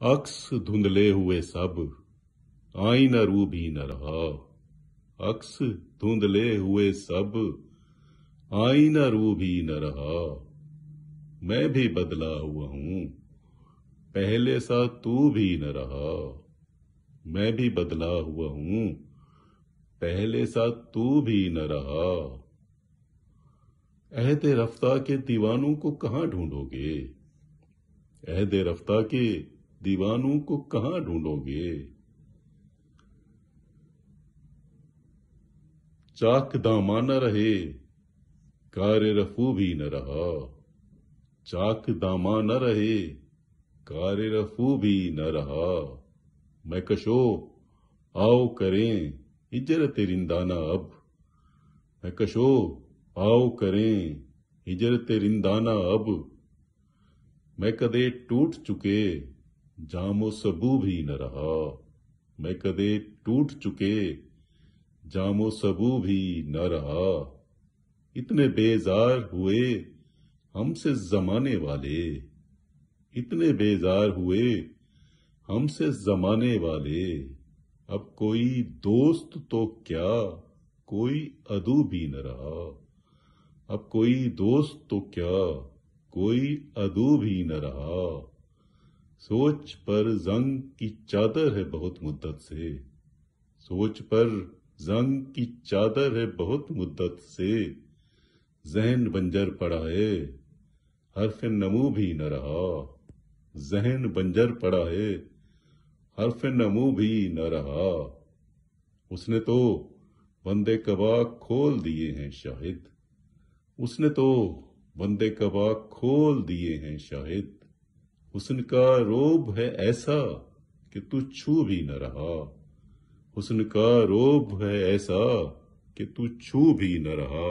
अक्स धुंधले हुए सब, आईना रू भी न रहा। अक्स धुंधले हुए सब, आईना रू भी न रहा। मैं भी बदला हुआ हूँ, पहले सा तू भी न रहा। मैं भी बदला हुआ हूँ, पहले सा तू भी न रहा। अहद रफ्ता के दीवानों को कहाँ ढूंढोगे? अहद रफ्ता के दीवानों को कहाँ ढूंढोगे? चाक दामा न रहे, कार रफू भी न रहा। चाक दामा न रहे, कार रफू भी न रहा। मैं कशो आओ करें हिजरत रिंदाना अब। मैं कशो आओ करें हिजरत रिंदाना अब। मैं कदे टूट चुके जामो सबू भी न रहा। मैं कदे टूट चुके जामो सबू भी न रहा। इतने बेजार हुए हमसे जमाने वाले, इतने बेजार हुए हमसे जमाने वाले। अब कोई दोस्त तो क्या, कोई अदू भी न रहा। अब कोई दोस्त तो क्या, कोई अदू भी न रहा। सोच पर जंग की चादर है बहुत मुद्दत से। सोच पर जंग की चादर है बहुत मुद्दत से। जहन बंजर पड़ा है, हर्फ नमू भी न रहा। जहन बंजर पड़ा है, हर्फ नमू भी न रहा। उसने तो बंदे कबा खोल दिए हैं शाहिद। उसने तो बंदे कबा खोल दिए हैं शाहिद। हुस्न का रोब है ऐसा कि तू छू भी न रहा। हुस्न का रोब है ऐसा कि तू छू भी न रहा।